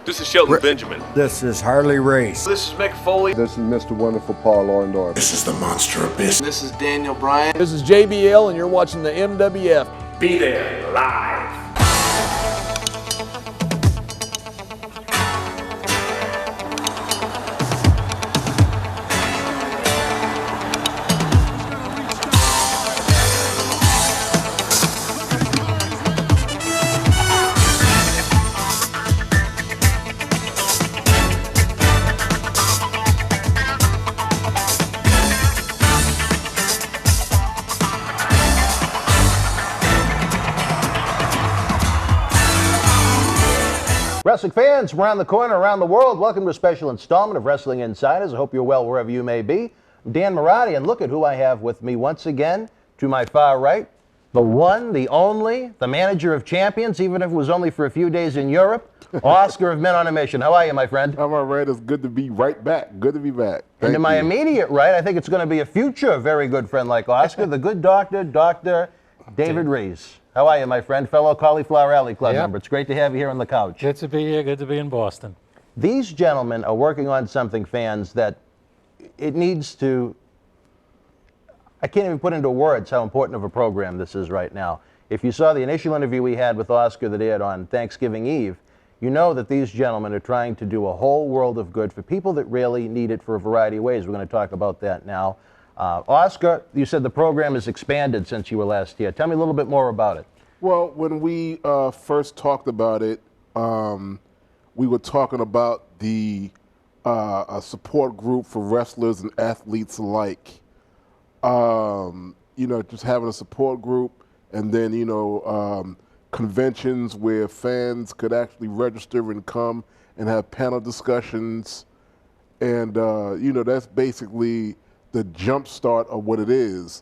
This is Shelton Benjamin. This is Harley Reiss. This is Mick Foley. This is Mr. Wonderful Paul Orndorff. This is the Monster Abyss. This is Daniel Bryan. This is JBL, and you're watching the MWF. Be there live. Wrestling fans from around the corner, around the world, welcome to a special installment of Wrestling Insiders. I hope you're well wherever you may be. I'm Dan Marotti, and look at who I have with me once again. To my far right, the one, the only, the manager of champions, even if it was only for a few days in Europe, Oscar of Men on a Mission. How are you, my friend? I'm all right. It's good to be right back. Good to be back. And to my immediate right, I think it's going to be a future very good friend like Oscar, the good doctor, Dr. David Reiss. How are you, my friend, fellow Cauliflower Alley Club member? It's great to have you here on the couch. Good to be here. Good to be in Boston. These gentlemen are working on something, fans, that it needs to, I can't even put into words how important of a program this is right now. If you saw the initial interview we had with Oscar that aired on Thanksgiving Eve, you know that these gentlemen are trying to do a whole world of good for people that really need it for a variety of ways. We're going to talk about that now. Oscar, you said the program has expanded since you were last here. Tell me a little bit more about it. Well, when we first talked about it, we were talking about the a support group for wrestlers and athletes alike. You know, just having a support group, and then, you know, conventions where fans could actually register and come and have panel discussions. And, you know, that's basically the jump start of what it is.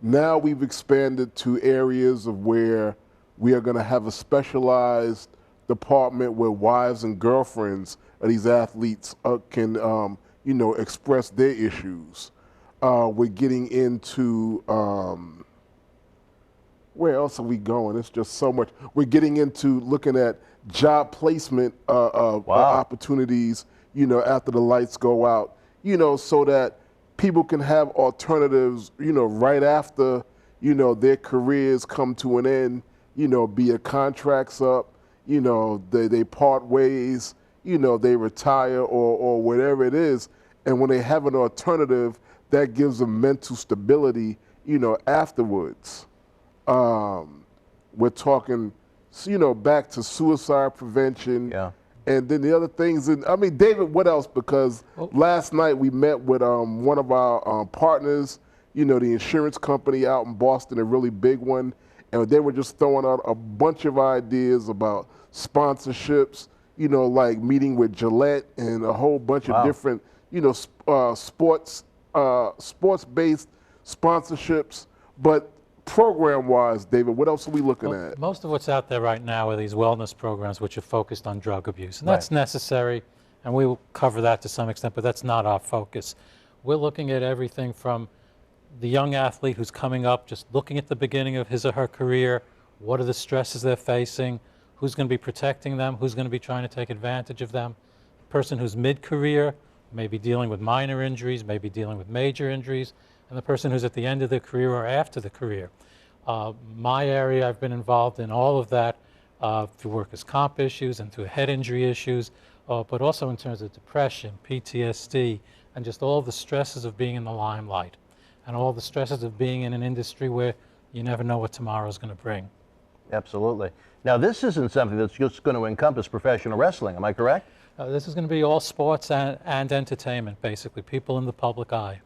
Now we've expanded to areas of where we are going to have a specialized department where wives and girlfriends of these athletes can, you know, express their issues. We're getting into, where else are we going? It's just so much. We're getting into looking at job placement opportunities, you know, after the lights go out, you know, so that people can have alternatives, you know, right after, you know, their careers come to an end, you know, be it contracts up, you know, they part ways, you know, they retire or whatever it is. And when they have an alternative, that gives them mental stability, you know, afterwards. We're talking, you know, back to suicide prevention. Yeah. And then the other things, I mean, David, what else? Because last night we met with one of our partners, you know, the insurance company out in Boston, a really big one, and they were just throwing out a bunch of ideas about sponsorships, you know, like meeting with Gillette and a whole bunch of different, you know, sports-based sponsorships. But program-wise, David, what else are we looking at? Most of what's out there right now are these wellness programs which are focused on drug abuse. And that's necessary, and we will cover that to some extent, but that's not our focus. We're looking at everything from the young athlete who's coming up, just looking at the beginning of his or her career, what are the stresses they're facing, who's going to be protecting them, who's going to be trying to take advantage of them. The person who's mid-career, maybe dealing with minor injuries, maybe dealing with major injuries, and the person who's at the end of their career or after the career. My area, I've been involved in all of that through workers' comp issues and through head injury issues, but also in terms of depression, PTSD, and just all the stresses of being in the limelight and all the stresses of being in an industry where you never know what tomorrow's going to bring. Absolutely. Now, this isn't something that's just going to encompass professional wrestling, am I correct? This is going to be all sports and entertainment, basically, people in the public eye.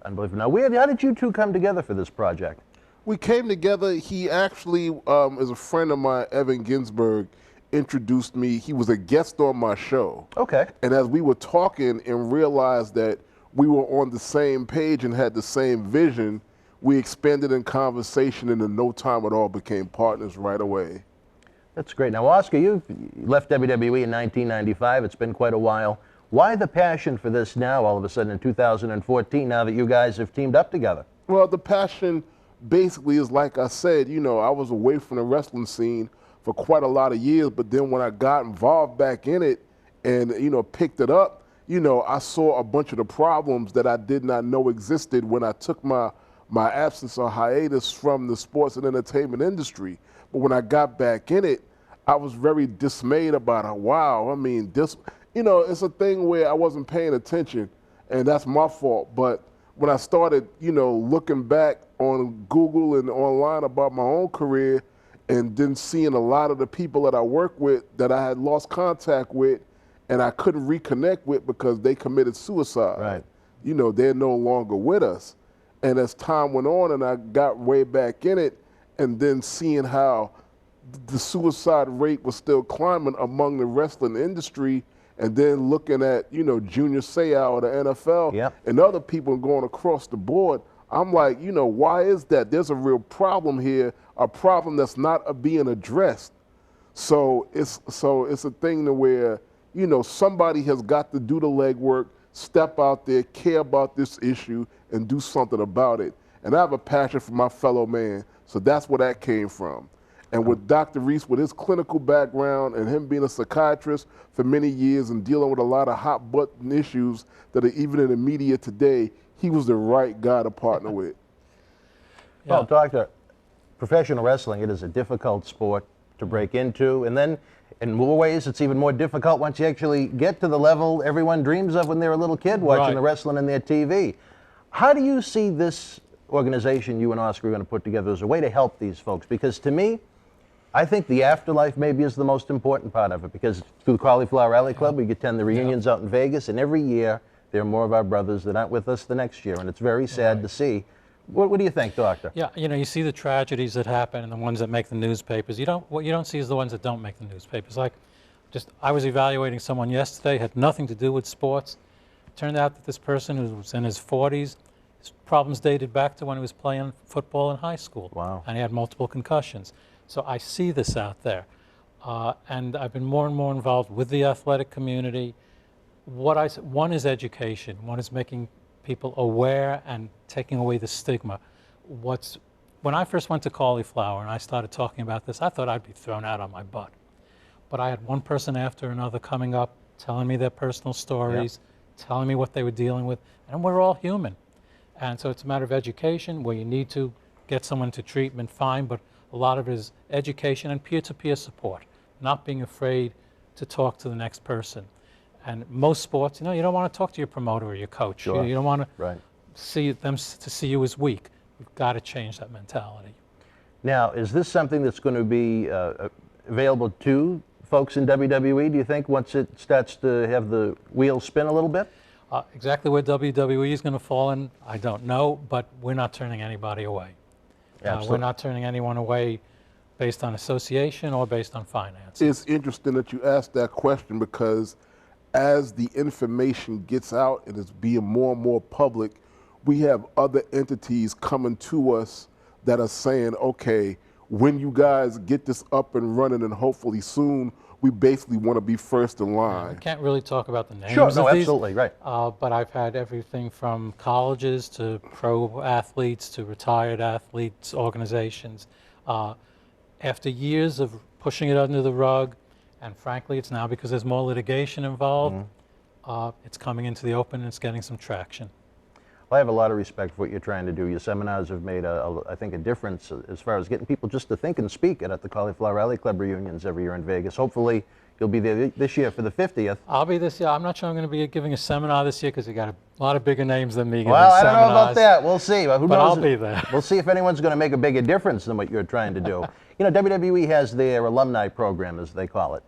Unbelievable. Now, how did you two come together for this project? We came together. He actually is a friend of mine, Evan Ginsberg, introduced me. He was a guest on my show. Okay. And as we were talking and realized that we were on the same page and had the same vision, we expanded in conversation, and in no time at all became partners right away. That's great. Now, Oscar, you left WWE in 1995. It's been quite a while. Why the passion for this now, all of a sudden, in 2014, now that you guys have teamed up together? Well, the passion basically is, like I said, you know, I was away from the wrestling scene for quite a lot of years, but then when I got involved back in it, and, you know, picked it up, you know, I saw a bunch of the problems that I did not know existed when I took my absence or hiatus from the sports and entertainment industry. But when I got back in it, I was very dismayed about it. Wow, I mean, this, you know, it's a thing where I wasn't paying attention, and that's my fault. But when I started, you know, looking back on Google and online about my own career, and then seeing a lot of the people that I work with that I had lost contact with and I couldn't reconnect with because they committed suicide. Right. You know, they're no longer with us. And as time went on and I got way back in it, and then seeing how the suicide rate was still climbing among the wrestling industry, and then looking at, you know, Junior Seau of the NFL and other people going across the board, I'm like, you know, why is that? There's a real problem here, a problem that's not being addressed. So it's a thing to where, you know, somebody has got to do the legwork, step out there, care about this issue, and do something about it. And I have a passion for my fellow man, so that's where that came from. And with Dr. Reiss, with his clinical background and him being a psychiatrist for many years and dealing with a lot of hot button issues that are even in the media today, he was the right guy to partner with. Well, Doctor, professional wrestling, it is a difficult sport to break into, and then in more ways it's even more difficult once you actually get to the level everyone dreams of when they're a little kid watching the wrestling on their TV. How do you see this organization you and Oscar are going to put together as a way to help these folks? Because to me, I think the afterlife maybe is the most important part of it, because through the Cauliflower Alley Club, we attend the reunions out in Vegas, and every year there are more of our brothers that aren't with us the next year, and it's very sad to see. What do you think, Doctor? Yeah, you know, you see the tragedies that happen and the ones that make the newspapers. What you don't see is the ones that don't make the newspapers. Like, I was evaluating someone yesterday, had nothing to do with sports. Turned out that this person who was in his 40s, his problems dated back to when he was playing football in high school. Wow. And he had multiple concussions. So I see this out there. And I've been more and more involved with the athletic community. One is education. One is making people aware and taking away the stigma. When I first went to Cauliflower and I started talking about this, I thought I'd be thrown out on my butt. But I had one person after another coming up, telling me their personal stories, telling me what they were dealing with, and we're all human. And so it's a matter of education, where you need to get someone to treatment, fine, but a lot of it is education and peer-to-peer support, not being afraid to talk to the next person. And most sports, you know, you don't want to talk to your promoter or your coach. Sure. You don't want to see them to see you as weak. We've got to change that mentality. Now, is this something that's going to be available to folks in WWE, do you think, once it starts to have the wheels spin a little bit? Exactly where WWE is going to fall in, I don't know, but we're not turning anybody away. We're not turning anyone away based on association or based on finance. It's interesting that you asked that question, because as the information gets out and it's being more and more public, we have other entities coming to us that are saying, okay, when you guys get this up and running, and hopefully soon, we basically want to be first in line. I can't really talk about the names Sure, of no, these, absolutely, right. but I've had everything from colleges to pro athletes to retired athletes organizations. After years of pushing it under the rug, and frankly, it's now because there's more litigation involved, it's coming into the open and it's getting some traction. Well, I have a lot of respect for what you're trying to do. Your seminars have made, I think, a difference as far as getting people just to think and speak at the Cauliflower Alley Club reunions every year in Vegas. Hopefully, you'll be there this year for the 50th. I'll be this year. I'm not sure I'm going to be giving a seminar this year because you got a lot of bigger names than me giving Well, I seminars. don't know about that. We'll see. Who but knows? I'll be there. We'll see if anyone's going to make a bigger difference than what you're trying to do. You know, WWE has their alumni program, as they call it.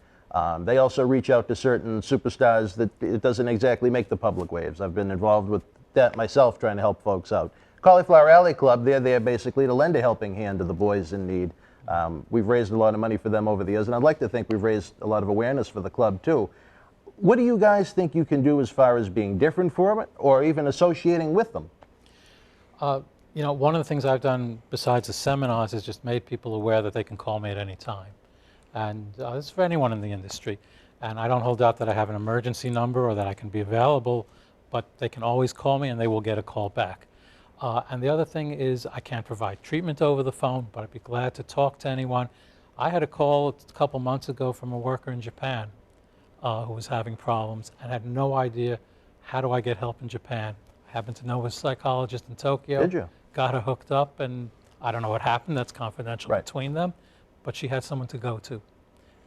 They also reach out to certain superstars that it doesn't exactly make the public waves. I've been involved with that myself, trying to help folks out. Cauliflower Alley Club, they're there basically to lend a helping hand to the boys in need. We've raised a lot of money for them over the years, and I'd like to think we've raised a lot of awareness for the club too. What do you guys think you can do as far as being different for it, or even associating with them? You know, one of the things I've done besides the seminars is just made people aware that they can call me at any time. And it's for anyone in the industry. And I don't hold out that I have an emergency number or that I can be available, but they can always call me and they will get a call back. And the other thing is I can't provide treatment over the phone, but I'd be glad to talk to anyone. I had a call a couple months ago from a worker in Japan who was having problems and had no idea how do I get help in Japan. I happened to know a psychologist in Tokyo. Did you? Got her hooked up, and I don't know what happened. That's confidential between them. But she had someone to go to.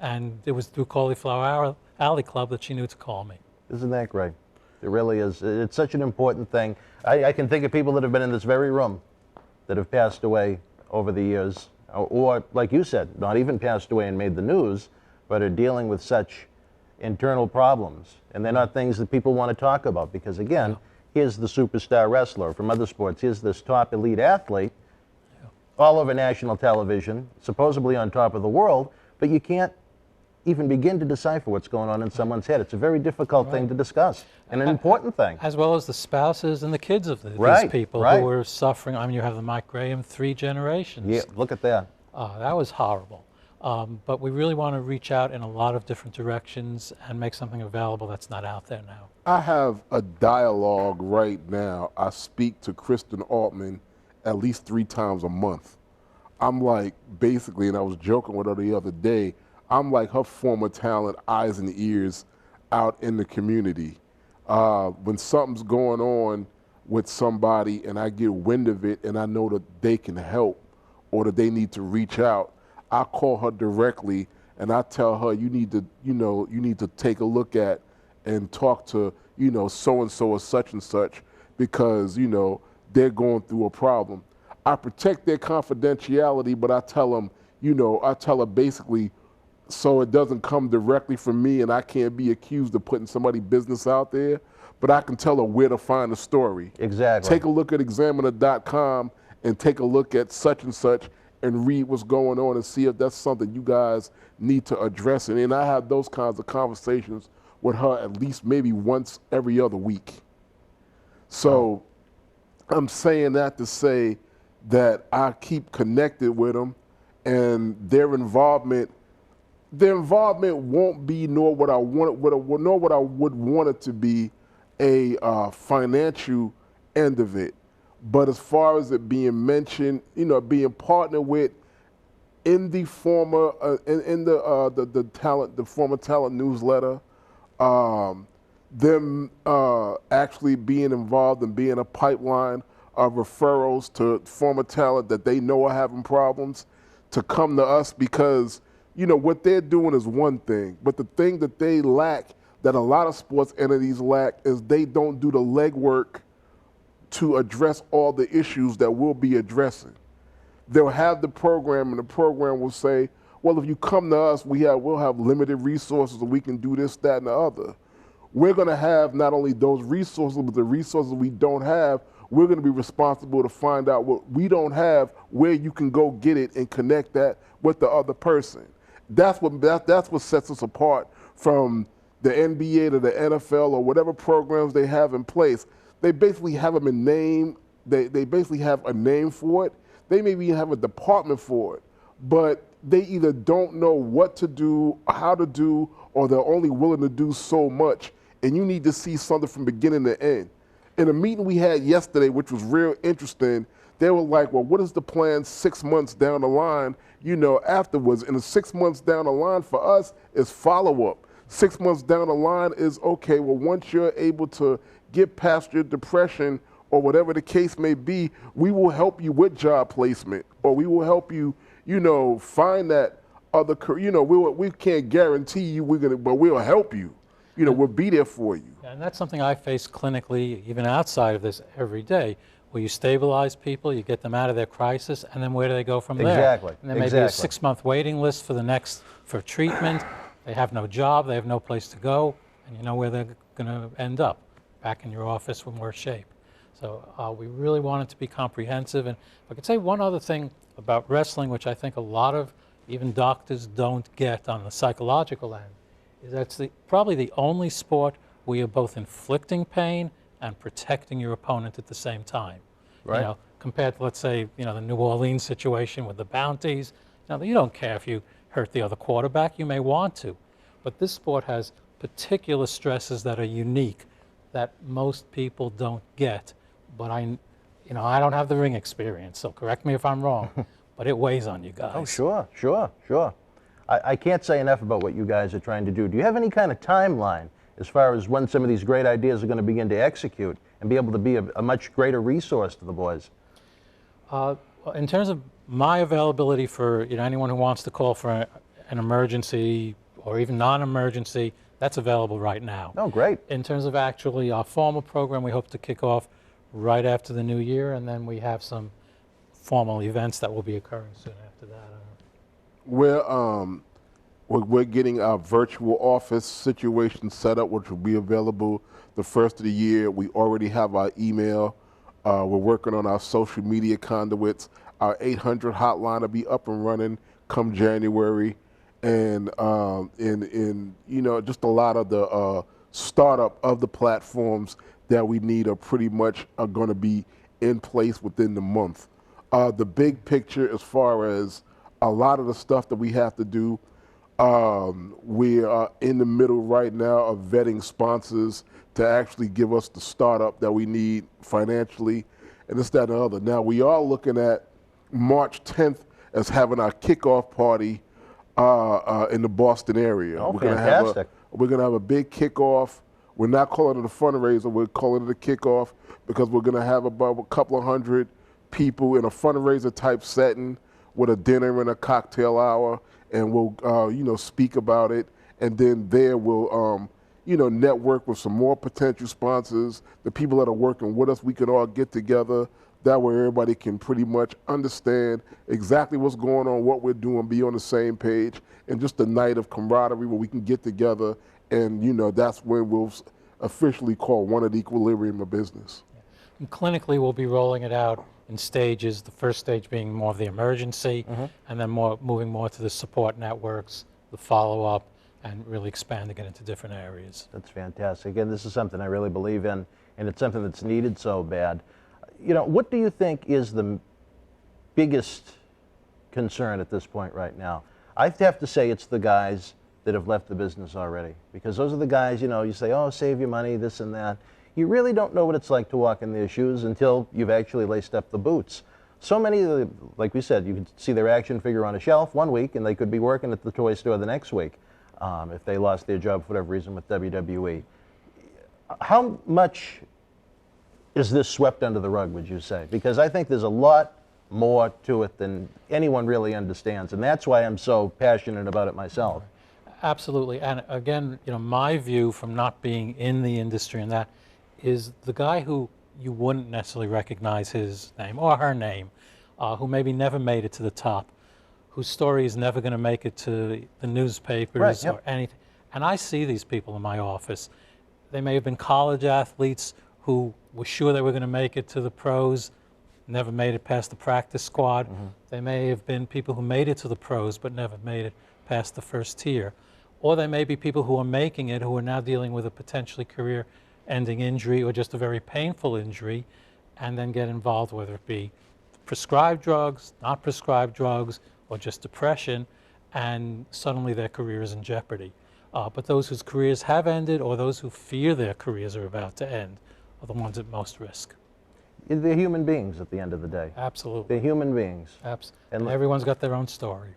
And it was through Cauliflower Alley Club that she knew to call me. Isn't that great? It really is. It's such an important thing. I can think of people that have been in this very room that have passed away over the years, or like you said, not even passed away and made the news, but are dealing with such internal problems. And they're not things that people want to talk about because, again, here's the superstar wrestler from other sports. Here's this top elite athlete all over national television, supposedly on top of the world, but you can't even begin to decipher what's going on in someone's head. It's a very difficult thing to discuss, and an important thing. As well as the spouses and the kids of these people who were suffering. I mean, you have the Mike Graham 3 generations. Yeah, look at that. That was horrible. But we really want to reach out in a lot of different directions and make something available that's not out there now. I have a dialogue right now. I speak to Kristen Altman at least 3 times a month. I'm like, basically, and I was joking with her the other day, I'm like her former talent, eyes and ears out in the community. When something's going on with somebody and I get wind of it and I know that they can help or that they need to reach out, I call her directly and I tell her, you need to take a look at and talk to, so-and-so or such and such because, they're going through a problem. I protect their confidentiality, but I tell them, I tell her basically, so it doesn't come directly from me and I can't be accused of putting somebody's business out there, but I can tell her where to find the story. Exactly. Take a look at examiner.com and take a look at such and such and read what's going on and see if that's something you guys need to address. And I have those kinds of conversations with her at least maybe once every other week. So I'm saying that to say that I keep connected with them and their involvement won't be nor what I would want it to be a financial end of it. But as far as it being mentioned, being partnered with in the former the former talent newsletter, them actually being involved and being a pipeline of referrals to former talent that they know are having problems to come to us because what they're doing is one thing, but the thing that they lack, that a lot of sports entities lack, is they don't do the legwork to address all the issues that we'll be addressing. They'll have the program, and the program will say, well, if you come to us, we'll have limited resources, and we can do this, that, and the other. We're going to have not only those resources, but the resources we don't have, we're going to be responsible to find out what we don't have, where you can go get it and connect that with the other person. That's what sets us apart from the NBA to the NFL or whatever programs they have in place. They basically have them in name. They basically have a name for it. They maybe even have a department for it, but they either don't know what to do, how to do, or they're only willing to do so much. And you need to see something from beginning to end. In a meeting we had yesterday, which was real interesting, they were like, well, what is the plan 6 months down the line, afterwards? And the 6 months down the line for us is follow-up. 6 months down the line is, okay, well, once you're able to get past your depression or whatever the case may be, we will help you with job placement, or we will help you, find that other career. We can't guarantee you but we'll help you. We'll be there for you. And that's something I face clinically, even outside of this, every day, where you stabilize people, you get them out of their crisis, and then where do they go from there? Exactly. And there may be a 6-month waiting list for treatment. They have no job, they have no place to go, and you know where they're going to end up, back in your office in worse shape. So we really want it to be comprehensive. And if I could say one other thing about wrestling, which I think a lot of even doctors don't get on the psychological end, is that's probably the only sport where you're both inflicting pain and protecting your opponent at the same time. Right. Compared to, let's say, the New Orleans situation with the bounties. You don't care if you hurt the other quarterback, you may want to. But this sport has particular stresses that are unique that most people don't get. But I don't have the ring experience, so correct me if I'm wrong, but it weighs on you guys. Oh, sure. I can't say enough about what you guys are trying to do. Do you have any kind of timeline as far as when some of these great ideas are going to begin to execute and be able to be a much greater resource to the boys? In terms of my availability for anyone who wants to call for an emergency or even non-emergency, that's available right now. Oh, great. In terms of actually our formal program, we hope to kick off right after the new year, and then we have some formal events that will be occurring soon after that. We're getting our virtual office situation set up, which will be available the first of the year. We already have our email. We're working on our social media conduits. Our 800 hotline will be up and running come January, and just a lot of the startup of the platforms that we need are pretty much going to be in place within the month. The big picture, as far as a lot of the stuff that we have to do, we are in the middle right now of vetting sponsors to actually give us the startup that we need financially, and this, that, and the other. Now, we are looking at March 10th as having our kickoff party in the Boston area. Oh, we're fantastic. We're going to have a big kickoff. We're not calling it a fundraiser. We're calling it a kickoff because we're going to have about a couple of hundred people in a fundraiser type setting with a dinner and a cocktail hour, and we'll speak about it, and then there we'll network with some more potential sponsors. The people that are working with us, we can all get together. That way everybody can pretty much understand exactly what's going on, what we're doing, be on the same page, and just a night of camaraderie where we can get together, and that's when we'll officially call one at equilibrium a business. And clinically, we'll be rolling it out in stages, the first stage being more of the emergency, and then moving more to the support networks, the follow-up, and really expanding it into different areas. That's fantastic. And this is something I really believe in, and it's something that's needed so bad. What do you think is the biggest concern at this point right now? I have to say it's the guys that have left the business already, because those are the guys, you say, oh, save your money, this and that. You really don't know what it's like to walk in their shoes until you've actually laced up the boots. So many of the, like we said, you could see their action figure on a shelf one week, and they could be working at the toy store the next week if they lost their job for whatever reason with WWE. How much is this swept under the rug, would you say? Because I think there's a lot more to it than anyone really understands, and that's why I'm so passionate about it myself. Absolutely, and again, my view from not being in the industry and that is the guy who you wouldn't necessarily recognize his name or her name, who maybe never made it to the top, whose story is never going to make it to the newspapers, right, yep, or anything. And I see these people in my office. They may have been college athletes who were sure they were going to make it to the pros, never made it past the practice squad. They may have been people who made it to the pros but never made it past the first tier. Or they may be people who are making it who are now dealing with a potentially career-ending injury or just a very painful injury, and then get involved, whether it be prescribed drugs, not prescribed drugs, or just depression, and suddenly their career is in jeopardy. But those whose careers have ended or those who fear their careers are about to end are the ones at most risk. They're human beings at the end of the day. Absolutely. They're human beings. And everyone's got their own story.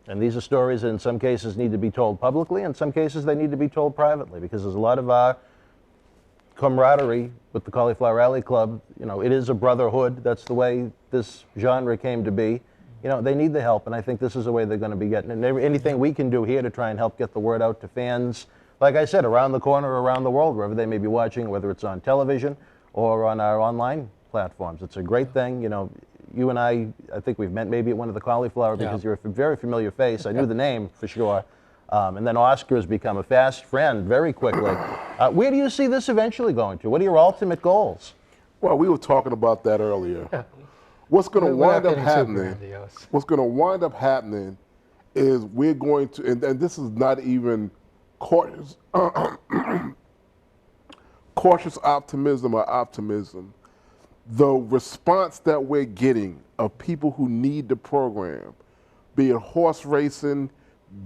And these are stories that in some cases need to be told publicly, in some cases they need to be told privately, because there's a lot of our camaraderie with the Cauliflower Alley Club. It is a brotherhood. That's the way this genre came to be. They need the help, and I think this is the way they're going to be getting it. And anything we can do here to try and help get the word out to fans, like I said, around the corner, around the world, wherever they may be watching, whether it's on television or on our online platforms. It's a great thing. You and I think we've met maybe at one of the Cauliflower because you're a very familiar face. I knew the name for sure. And then Oscar has become a fast friend very quickly. Where do you see this eventually going to? What are your ultimate goals? Well, we were talking about that earlier. What's going to wind up happening? What's going to wind up happening is we're going to, and this is not even cautious, cautious optimism or optimism. The response that we're getting of people who need the program, be it horse racing,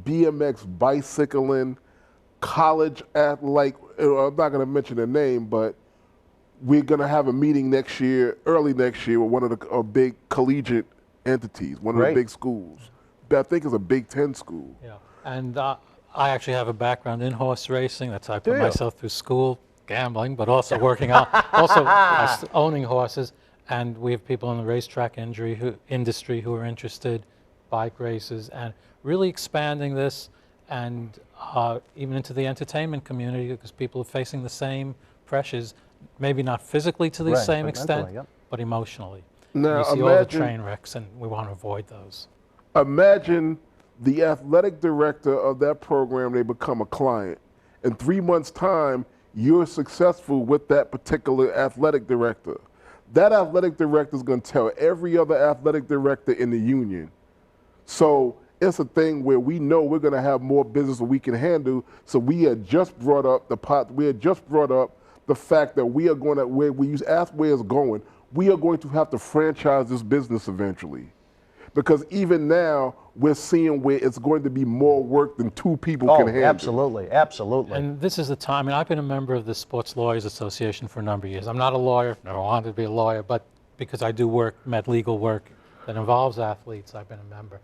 BMX bicycling, college I'm not going to mention the name, but we're going to have a meeting next year, early next year, with one of the big collegiate entities, one of the big schools, I think it's a Big Ten school. Yeah, and I actually have a background in horse racing. That's how I put you? myself through school, gambling, but also working on, owning horses. And we have people in the racetrack industry who are interested, bike races, and really expanding this, and even into the entertainment community, because people are facing the same pressures, maybe not physically to the Right, same but extent, mentally, yep. but emotionally. Now, You see all the imagine- train wrecks, and we want to avoid those. Imagine the athletic director of that program, they become a client. In 3 months' time, you're successful with that particular athletic director. That athletic director is going to tell every other athletic director in the union. So it's a thing where we know we're going to have more business than we can handle. So we had just brought up the fact that we are going to, where we ask where it's going, we are going to have to franchise this business eventually. Because even now, we're seeing where it's going to be more work than 2 people can handle. Absolutely, absolutely. And this is the time, and I've been a member of the Sports Lawyers Association for a number of years. I'm not a lawyer, never wanted to be a lawyer, but because I do work, med legal work that involves athletes, I've been a member.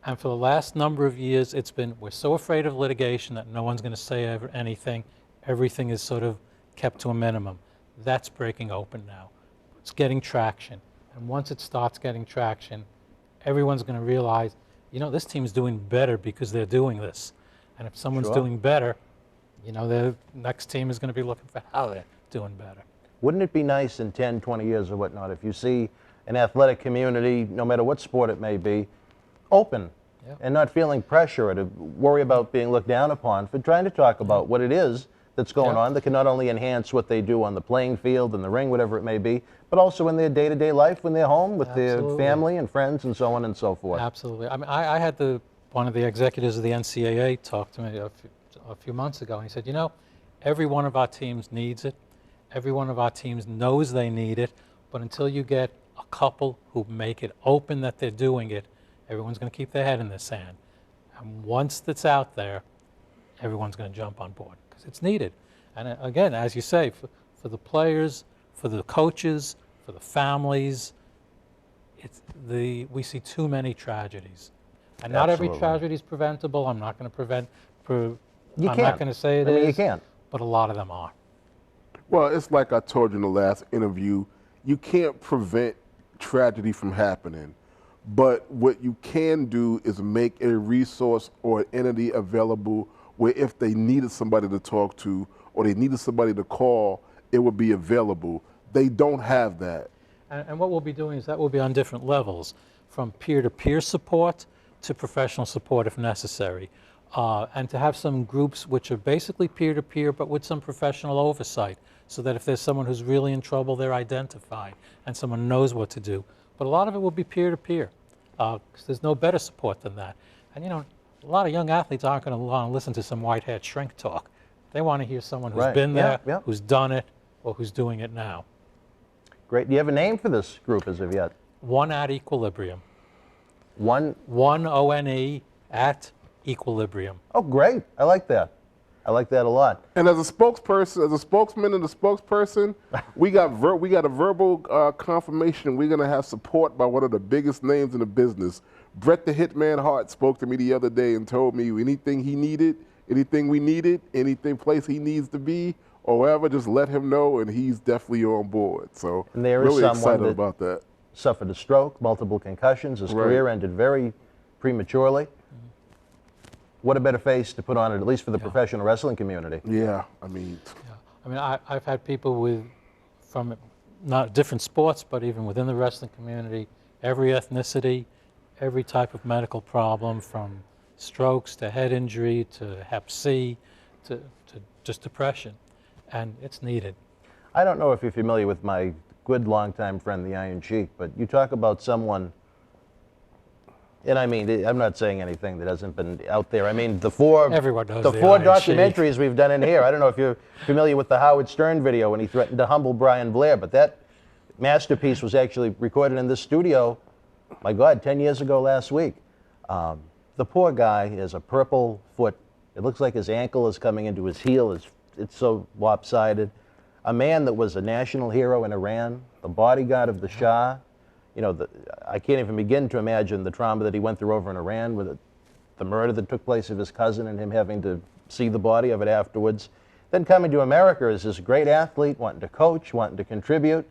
And for the last number of years, it's been, we're so afraid of litigation that no one's going to say anything. Everything is sort of kept to a minimum. That's breaking open now. It's getting traction. And once it starts getting traction, everyone's going to realize, you know, this team's doing better because they're doing this. And if someone's doing better, you know, the next team is going to be looking for how they're doing better. Wouldn't it be nice in 10, 20 years or whatnot if you see an athletic community, no matter what sport it may be, open and not feeling pressure or to worry about being looked down upon for trying to talk about what it is that's going on that can not only enhance what they do on the playing field, in the ring, whatever it may be, but also in their day-to-day life when they're home with their family and friends and so on and so forth. Absolutely. I mean, I had one of the executives of the NCAA talk to me a few months ago, and he said, you know, every one of our teams needs it. Every one of our teams knows they need it, but until you get a couple who make it open that they're doing it, everyone's going to keep their head in the sand. And once it's out there, everyone's going to jump on board because it's needed. And again, as you say, for the players, for the coaches, for the families, we see too many tragedies. And not every tragedy is preventable. I'm not going to I'm not going to say it is. You can't. But a lot of them are. Well, it's like I told you in the last interview, you can't prevent tragedy from happening. But what you can do is make a resource or an entity available where if they needed somebody to talk to or they needed somebody to call, it would be available. They don't have that. And what we'll be doing is that will be on different levels, from peer-to-peer support to professional support if necessary. And to have some groups which are basically peer-to-peer but with some professional oversight, so that if there's someone who's really in trouble, they're identified and someone knows what to do. But a lot of it will be peer-to-peer, because there's no better support than that. And you know, a lot of young athletes aren't going to want to listen to some white-haired shrink talk. They want to hear someone who's been there, who's done it, or who's doing it now. Great. Do you have a name for this group as of yet? One at Equilibrium. One ONE at Equilibrium. Oh, great. I like that. I like that a lot. And as a spokesperson, as a spokesman and a spokesperson, we got a verbal confirmation we're going to have support by one of the biggest names in the business. Bret the Hitman Hart spoke to me the other day and told me anything he needed, anything we needed, anything place he needs to be, or wherever, just let him know, and he's definitely on board. So And there is really someone excited that about that. Suffered a stroke, multiple concussions. His career ended very prematurely. What a better face to put on it, at least for the professional wrestling community. Yeah, I mean. I've had people from not different sports, but even within the wrestling community, every ethnicity, every type of medical problem, from strokes to head injury to Hep C to just depression, and it's needed. I don't know if you're familiar with my good longtime friend, the Iron Sheik, but you talk about someone, and I mean, I'm not saying anything that hasn't been out there. I mean, the four documentaries we've done in here. I don't know if you're familiar with the Howard Stern video when he threatened to humble Brian Blair, but that masterpiece was actually recorded in this studio, my God, 10 years ago last week. The poor guy has a purple foot. It looks like his ankle is coming into his heel. It's so lopsided. A man that was a national hero in Iran, the bodyguard of the Shah. you know, I can't even begin to imagine the trauma that he went through over in Iran with the murder that took place of his cousin and him having to see the body of it afterwards. Then coming to America as this great athlete, wanting to coach, wanting to contribute.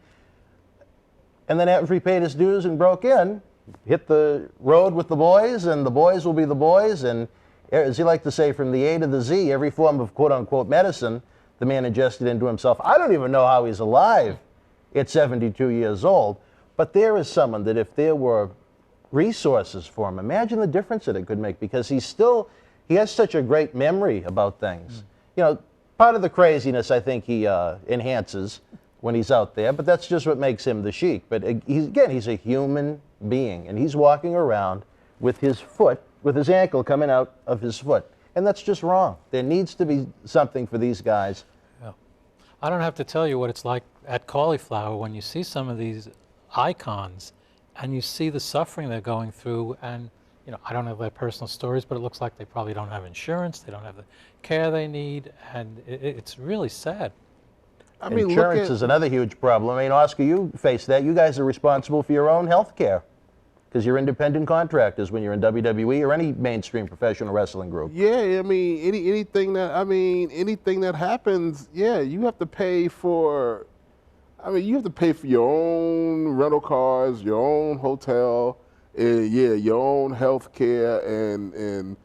And then after he paid his dues and broke in, hit the road with the boys, and the boys will be the boys. And as he liked to say, from the A to the Z, every form of quote-unquote medicine, the man ingested into himself. I don't even know how he's alive at 72 years old. But there is someone that if there were resources for him, imagine the difference that it could make, because he has such a great memory about things. You know, part of the craziness I think he enhances when he's out there, but that's just what makes him the Sheik. But he's a human being, and he's walking around with his foot, with his ankle coming out of his foot. And that's just wrong. There needs to be something for these guys. Yeah. I don't have to tell you what it's like at Cauliflower when you see some of these icons and you see the suffering they're going through. And you know, I don't know their personal stories, but it looks like they probably don't have insurance, they don't have the care they need, and it's really sad. I mean, insurance is another huge problem. I mean, Oscar, you face that. You guys are responsible for your own health care because you're independent contractors when you're in WWE or any mainstream professional wrestling group. Yeah, I mean, anything that happens, yeah, you have to pay for. I mean, you have to pay for your own rental cars, your own hotel, yeah, your own health care, and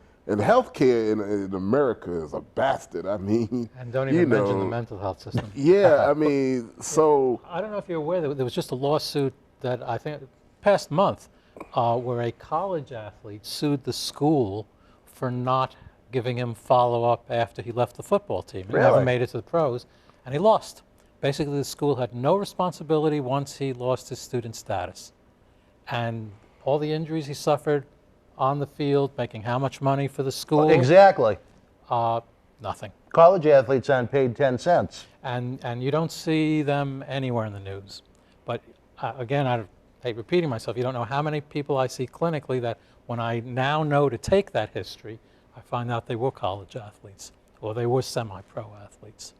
health care in America is a bastard. I mean, and don't even mention the mental health system. Yeah, I mean, so. I don't know if you're aware that there was just a lawsuit that I think past month where a college athlete sued the school for not giving him follow-up after he left the football team. He never made it to the pros, and he lost. Basically, the school had no responsibility once he lost his student status. And all the injuries he suffered on the field, making how much money for the school? Exactly. Nothing. College athletes aren't paid 10 cents. And you don't see them anywhere in the news. But again, I hate repeating myself, you don't know how many people I see clinically that when I now know to take that history, I find out they were college athletes or they were semi-pro athletes.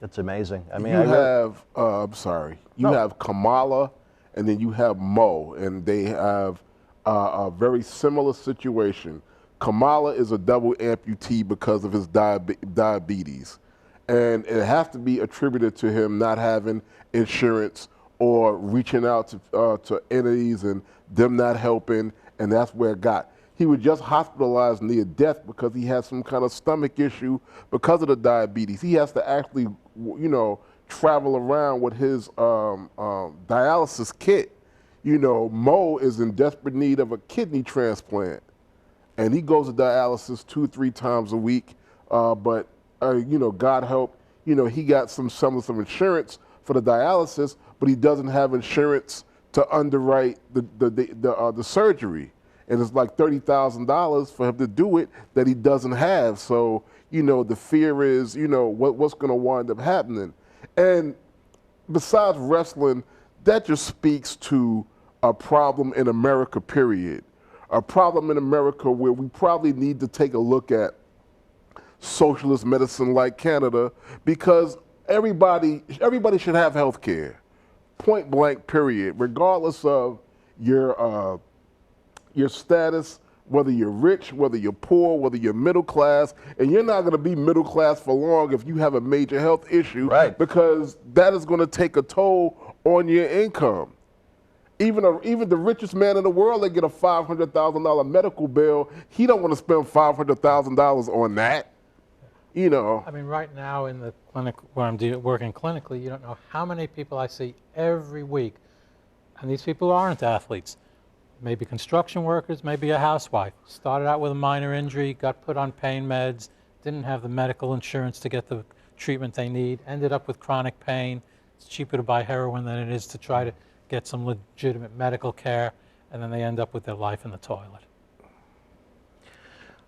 It's amazing. I mean, you have, I'm sorry, you have Kamala and then you have Mo, and they have a very similar situation. Kamala is a double amputee because of his diabetes, and it has to be attributed to him not having insurance or reaching out to entities and them not helping, and that's where it got. He was just hospitalized near death because he had some kind of stomach issue because of the diabetes. He has to actually, you know, travel around with his dialysis kit. You know, Mo is in desperate need of a kidney transplant, and he goes to dialysis 2-3 times a week. But you know, God help, you know, he got some insurance for the dialysis, but he doesn't have insurance to underwrite the surgery. And it's like $30,000 for him to do it that he doesn't have. So, you know, the fear is, you know, what's going to wind up happening. And besides wrestling, that just speaks to a problem in America, period. A problem in America where we probably need to take a look at socialist medicine like Canada, because everybody should have health care, point blank, period, regardless of your status, whether you're rich, whether you're poor, whether you're middle class. And you're not going to be middle class for long if you have a major health issue, right, because that is going to take a toll on your income. Even the richest man in the world, they get a $500,000 medical bill. He don't want to spend $500,000 on that. You know. I mean, right now in the clinic where I'm working clinically, you don't know how many people I see every week, and these people aren't athletes. Maybe construction workers, maybe a housewife. Started out with a minor injury, got put on pain meds, didn't have the medical insurance to get the treatment they need, ended up with chronic pain. It's cheaper to buy heroin than it is to try to get some legitimate medical care, and then they end up with their life in the toilet.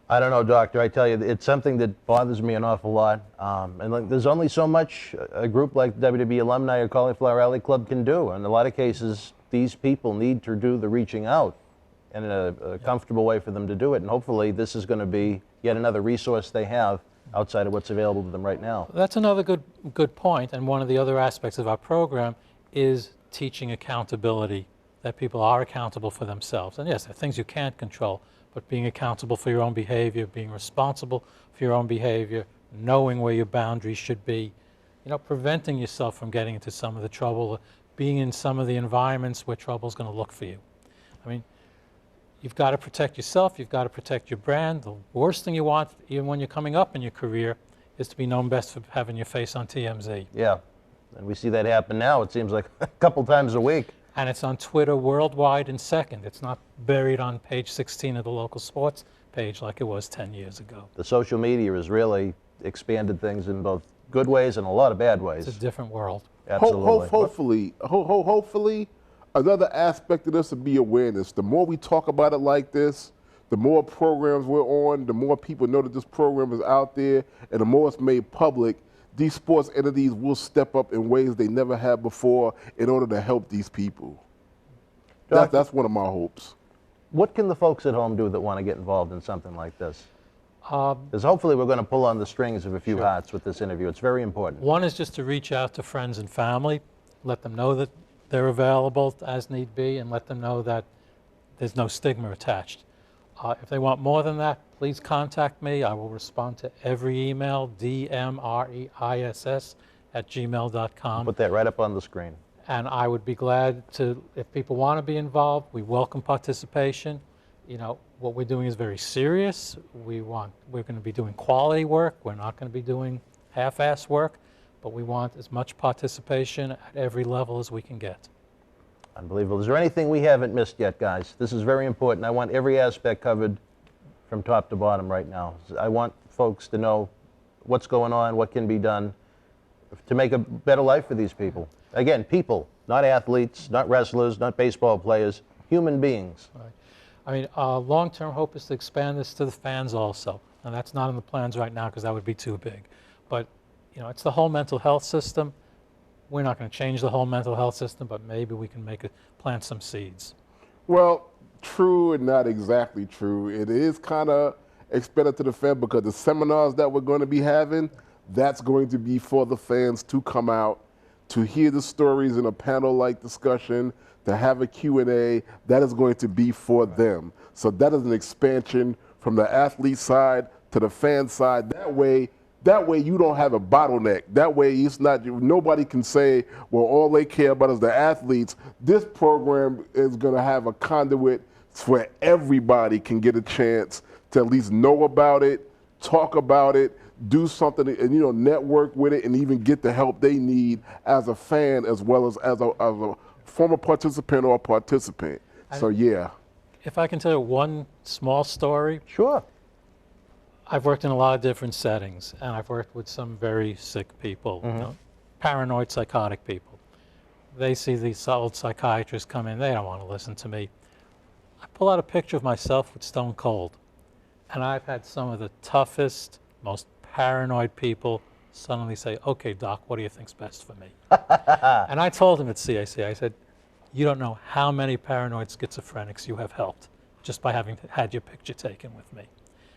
I don't know, Doctor. I tell you, it's something that bothers me an awful lot. And like, there's only so much a group like WWE Alumni or Cauliflower Alley Club can do. In a lot of cases, these people need to do the reaching out in a comfortable way for them to do it. And hopefully this is going to be yet another resource they have outside of what's available to them right now. That's another good point. And one of the other aspects of our program is teaching accountability that people are accountable for themselves. And yes, there are things you can't control, but being accountable for your own behavior, being responsible for your own behavior, knowing where your boundaries should be, preventing yourself from getting into some of the trouble, being in some of the environments where trouble's going to look for you. I mean, you've got to protect yourself, you've got to protect your brand. The worst thing you want, even when you're coming up in your career, is to be known best for having your face on TMZ. Yeah, and we see that happen now, it seems like a couple times a week. And it's on Twitter worldwide in second. It's not buried on page 16 of the local sports page like it was 10 years ago. The social media has really expanded things in both good ways and a lot of bad ways. It's a different world. Absolutely. Hopefully, another aspect of this would be awareness. The more we talk about it like this, the more programs we're on, the more people know that this program is out there, and the more it's made public, these sports entities will step up in ways they never have before in order to help these people. That's one of my hopes. What can the folks at home do that want to get involved in something like this? Because hopefully we're going to pull on the strings of a few hearts with this interview. It's very important. One is just to reach out to friends and family, let them know that they're available as need be, and let them know that there's no stigma attached. If they want more than that, please contact me. I will respond to every email, dmreiss@gmail.com. Put that right up on the screen. And I would be glad to, if people want to be involved, we welcome participation. What we're doing is very serious. We're going to be doing quality work. We're not going to be doing half-ass work, but we want as much participation at every level as we can get. Unbelievable. Is there anything we haven't missed yet, guys? This is very important. I want every aspect covered from top to bottom right now. I want folks to know what's going on, what can be done to make a better life for these people. Again, people, not athletes, not wrestlers, not baseball players, human beings. Right. I mean, long-term hope is to expand this to the fans also. And that's not in the plans right now because that would be too big. But, it's the whole mental health system. We're not going to change the whole mental health system, but maybe we can plant some seeds. Well, true and not exactly true. It is kind of expanded to the fan because the seminars that we're going to be having, that's going to be for the fans to come out, to hear the stories in a panel-like discussion, to have a Q&A. That is going to be for them. So that is an expansion from the athlete side to the fan side. That way you don't have a bottleneck. That way it's not, nobody can say, well, all they care about is the athletes. This program is going to have a conduit where everybody can get a chance to at least know about it, talk about it, do something, and network with it, and even get the help they need as a fan as well as a former participant or a participant. So yeah. If I can tell you one small story. Sure. I've worked in a lot of different settings, and I've worked with some very sick people, paranoid, psychotic people. They see these old psychiatrists come in, they don't want to listen to me. I pull out a picture of myself with Stone Cold, and I've had some of the toughest, most paranoid people suddenly say, okay, doc, what do you think's best for me? And I told him at CAC, I said, you don't know how many paranoid schizophrenics you have helped just by having had your picture taken with me.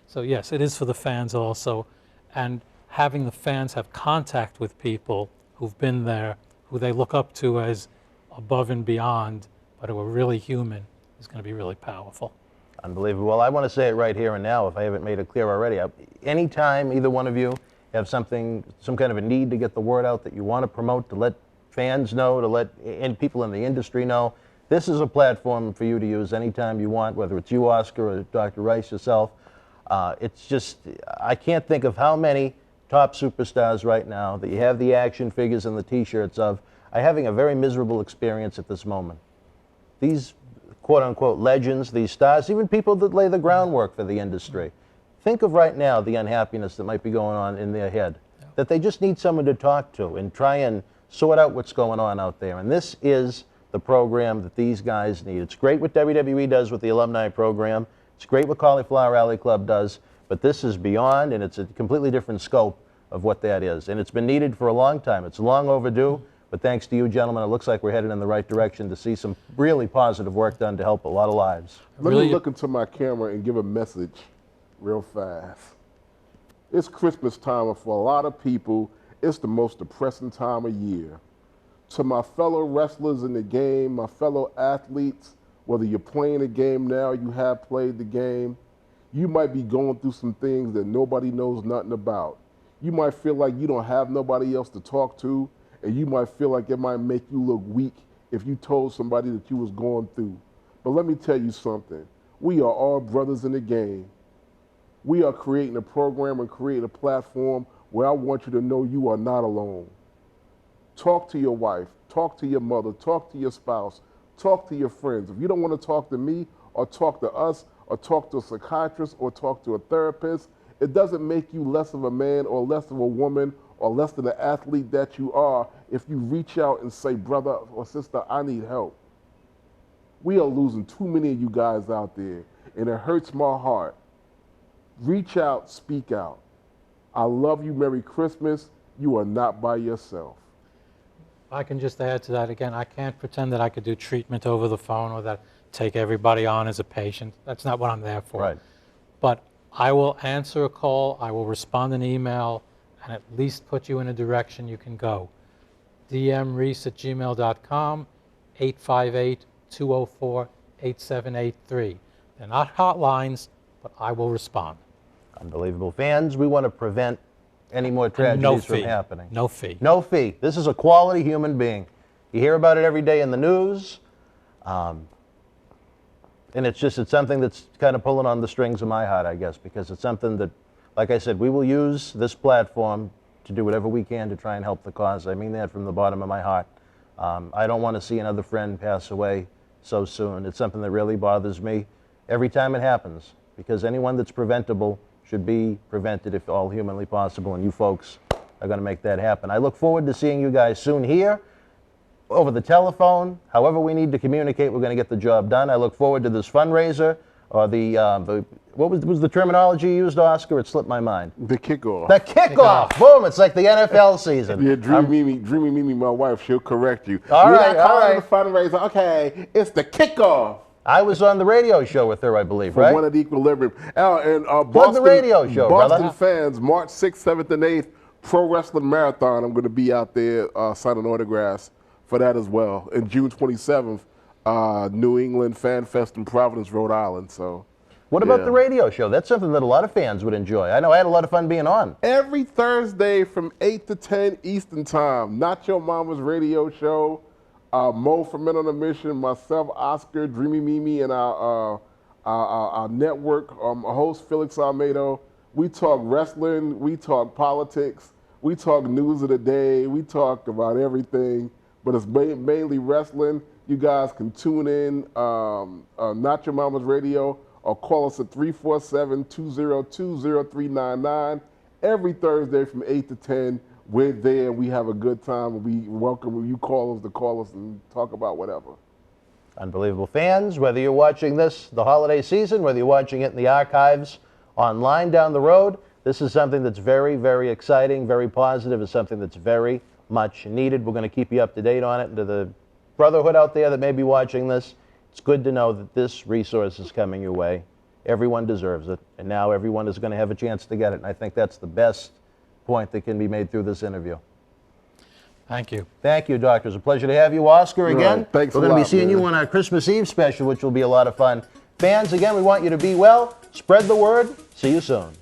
So yes, it is for the fans also, and having the fans have contact with people who've been there, who they look up to as above and beyond, but who are really human, is going to be really powerful. Unbelievable. Well, I want to say it right here and now, if I haven't made it clear already. Anytime either one of you have some kind of a need to get the word out that you want to promote, to let fans know, to let people in the industry know, this is a platform for you to use anytime you want, whether it's you, Oscar, or Dr. Reiss yourself. It's just, I can't think of how many top superstars right now that you have the action figures and the t-shirts of are having a very miserable experience at this moment. These quote-unquote legends, these stars, even people that lay the groundwork for the industry. Think of right now the unhappiness that might be going on in their head, that they just need someone to talk to and try and sort out what's going on out there. And this is the program that these guys need. It's great what WWE does with the alumni program. It's great what Cauliflower Alley Club does, but this is beyond, and it's a completely different scope of what that is. And it's been needed for a long time. It's long overdue, but thanks to you gentlemen, it looks like we're headed in the right direction to see some really positive work done to help a lot of lives. Let me look into my camera and give a message real fast. It's Christmas time, and for a lot of people, it's the most depressing time of year. To my fellow wrestlers in the game, my fellow athletes, whether you're playing the game now or you have played the game, you might be going through some things that nobody knows nothing about. You might feel like you don't have nobody else to talk to, and you might feel like it might make you look weak if you told somebody that you was going through. But let me tell you something. We are all brothers in the game. We are creating a program and creating a platform where I want you to know you are not alone. Talk to your wife, talk to your mother, talk to your spouse, talk to your friends. If you don't want to talk to me or talk to us or talk to a psychiatrist or talk to a therapist, it doesn't make you less of a man or less of a woman or less than the athlete that you are if you reach out and say, brother or sister, I need help. We are losing too many of you guys out there, and it hurts my heart. Reach out, speak out. I love you, Merry Christmas. You are not by yourself. I can just add to that again. I can't pretend that I could do treatment over the phone or that take everybody on as a patient. That's not what I'm there for. Right. But I will answer a call, I will respond an email, and at least put you in a direction you can go. dmreiss@gmail.com, 858-204-8783. They're not hotlines, but I will respond. Unbelievable. Fans, we want to prevent any more tragedies from happening. No fee. No fee. This is a quality human being. You hear about it every day in the news. And it's something that's kind of pulling on the strings of my heart, I guess, because it's something that, like I said, we will use this platform to do whatever we can to try and help the cause. I mean that from the bottom of my heart. I don't want to see another friend pass away so soon. It's something that really bothers me every time it happens, because anyone that's preventable should be prevented if all humanly possible, and you folks are going to make that happen. I look forward to seeing you guys soon here, over the telephone, however we need to communicate, we're going to get the job done. I look forward to this fundraiser, or what was the terminology you used, Oscar? It slipped my mind. The kickoff. The kickoff. Boom, it's like the NFL season. Yeah, Dreamy Mimi, my wife, she'll correct you. All We're right, not all calling right. it a fundraiser. Okay, it's the kickoff. I was on the radio show with her, I believe, For right? One at Equilibrium. And Plug the radio show, Boston brother. fans, March 6th, 7th, and 8th, Pro Wrestling Marathon. I'm going to be out there signing autographs for that as well. And June 27th, New England Fan Fest in Providence, Rhode Island. So, What about the radio show? That's something that a lot of fans would enjoy. I know I had a lot of fun being on. Every Thursday from 8 to 10 Eastern Time, Not Your Mama's radio show. Mo from Men on a Mission, myself, Oscar, Dreamy Mimi, and our network host, Felix Almedo. We talk wrestling, we talk politics, we talk news of the day, we talk about everything, but it's mainly wrestling. You guys can tune in, Not Your Mama's Radio, or call us at 347-202-0399. Every Thursday from 8 to 10. We're there, we have a good time, and we welcome you callers to call us and talk about whatever. Unbelievable. Fans, whether you're watching this the holiday season, whether you're watching it in the archives online down the road, this is something that's very, very exciting, very positive. It's something that's very much needed. We're going to keep you up to date on it. And to the brotherhood out there that may be watching this, it's good to know that this resource is coming your way. Everyone deserves it, and now everyone is going to have a chance to get it. And I think that's the best point that can be made through this interview. Thank you. Thank you, Doctor. It's a pleasure to have you, Oscar, again. Right. Thanks We're a going to be lot, seeing man. you on our Christmas Eve special, which will be a lot of fun. Fans, again, we want you to be well. Spread the word. See you soon.